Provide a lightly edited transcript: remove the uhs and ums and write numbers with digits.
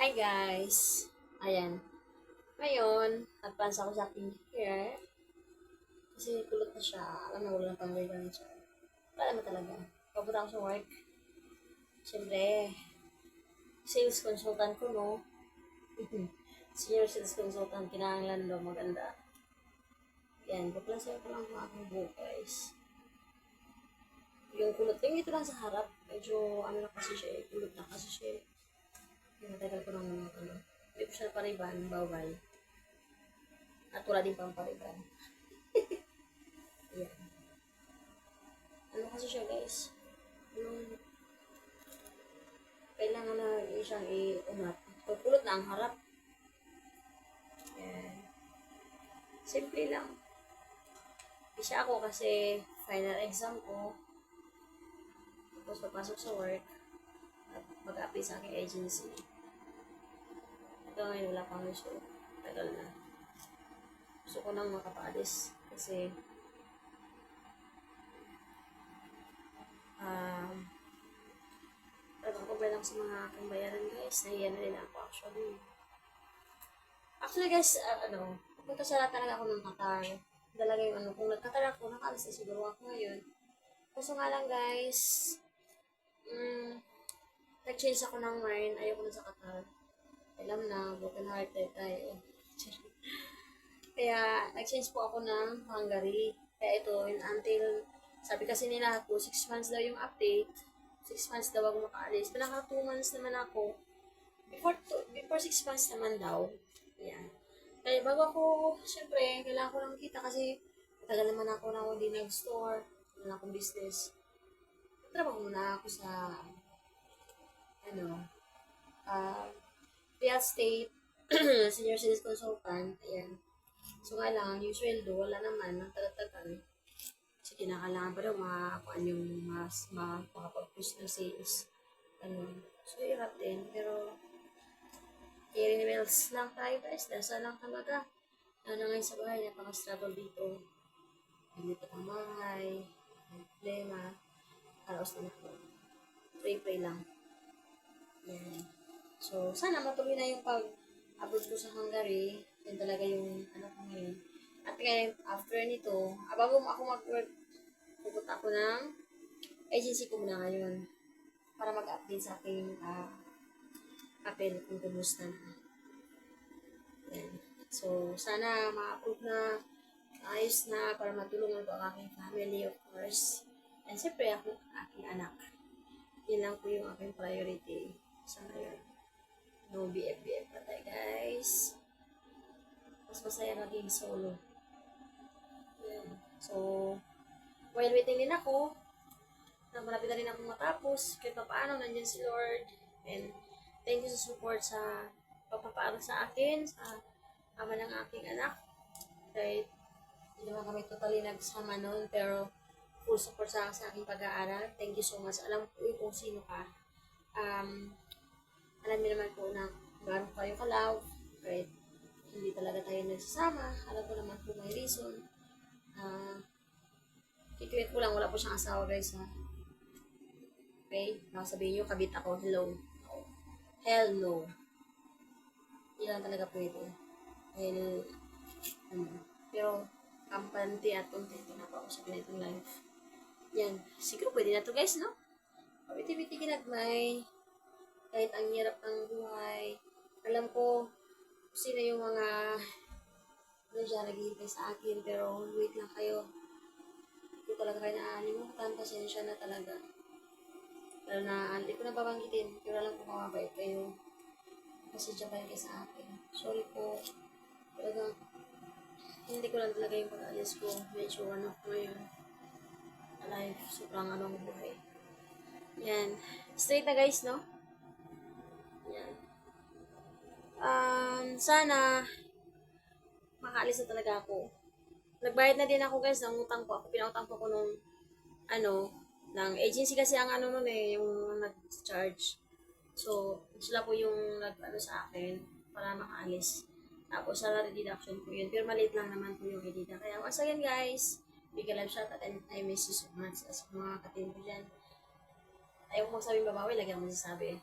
Hi guys! Ayan. Ngayon, advance ako sa aking hair. Kasi kulot na siya. Alam na, wala na pang gagawin siya. Wala na talaga. Papunta ako sa work. Siyempre, sales consultant ko, no? Senior sales consultant, kinahanglan daw maganda. Yan, paplansaya ko lang ang aking buhok, guys. Yung kulot, yung ito lang sa harap. Medyo, ano na kasi siya, kulot na kasi siya. Matagal ko nang hindi ko siya pariban, bawal. At wala din pang pariban. Ayan. Ano kasi siya guys, yung kailangan na siyang i-unat. Pagpulot na ang harap. Ayan. Simple lang. Isa ako kasi final exam ko. Tapos papasok sa work. At mag-apply sa aking agency. Ito ngayon wala pang result. Tagal na. Gusto ko nang makapaalis. Kasi trabaho lang sa mga aking bayaran guys. Nahiya na nila ako actually. Actually guys, pupunta sa talaga ako ng Qatar. Talaga yung kung nag-Qatar ako, nakaalis na siguro ako ngayon. Kaso nga lang guys, nag-change ako ng mind. Ayoko na sa Qatar. Alam na, broken hearted tayo. Kaya, nag-change po ako ng Hungary. Kaya ito, until, sabi kasi nila ako, 6 months daw yung update. 6 months daw ako makaalis. Pinaka 2 months naman ako. Before 6 months naman daw. Yan. Kaya bago ako, syempre, kailangan ko lang kita kasi matagal naman ako na hindi nag-store. Wala akong business. Trabaho muna ako sa, real estate, senior sales consultant. Ayan. So, nga lang, yung sweldo, wala naman, nagtagatagan. Kasi kinakailangan pa daw makakuan yung makapag-push ng sales. So, hirap din. Pero, carry wells lang tayo guys. Dasal lang talaga. Ano ngayon sa bahay, napaka-struggle dito. Hindi pa ang bahay. May problema. Halos na ako. Pray lang. Yan. So, sana matuloy na yung pag-abroad ko sa Hungary. Yan talaga yung ko ngayon. At kaya, after nito, bago ako mag-work, pupunta ako ng agency ko muna ngayon para mag-update sa aking apel kung kumusta na. Yan. So, sana ma-approve na, ayos na, para matulungan ko ang aking family, of course. And siyempre, aking anak. Yun lang po yung aking priority sa ngayon. No BF pa tayo, guys. Mas masaya maging solo. Yan. So, while waiting din ako, malapit na rin ako matapos, kahit paano, nandiyan si Lord. And thank you sa support sa pagpapaaral sa akin, sa ama ng aking anak. Kahit hindi naman kami totally nagsama noon, pero full support sa aking pag-aaral. Thank you so much. Alam ko kung sino ka. Alam niyo naman po na gano'n kayo ka-love. Kahit hindi talaga tayo nagsasama. Alam ko naman po may reason. Kikuyat ko lang, wala po siyang asawa guys ha. Okay? Nakasabihin nyo, kabit ako. Hello. Hell no. Hindi lang talaga pwede. Pero, kampante at kontento na po ako sa ganitong life. Yan. Siguro pwede na to guys, no? Pabiti-biti ginagmay. Kahit ang hirap ng buhay. Alam ko, sino yung mga naghihintay sa akin. Pero, wait lang kayo. Hindi talaga kayo naalimutan. Pasensya na talaga. Lalo na, hindi ko na babanggitin. Pero alam ko mababait kayo. Pasensya kayo kayo sa akin. Sorry po. Talagang, hindi ko lang talaga yung pag-alis ko. Medyo ngayon. Alive. Sobrang buhay. Yan. Straight na guys, no? Yan. Sana, makaalis na talaga ako. Nagbayad na din ako guys ng utang ko. Pinautang ko nung, ng agency kasi ang nun yung nag-charge. So, sila po yung sa akin para makaalis. Tapos, salary deduction po yun. Pero maliit lang naman po yung edita. Kaya, once again guys, big love shot at I miss you so much. As mga katin ko dyan. Ayaw ko magsabing babawi, lagi ako masasabi.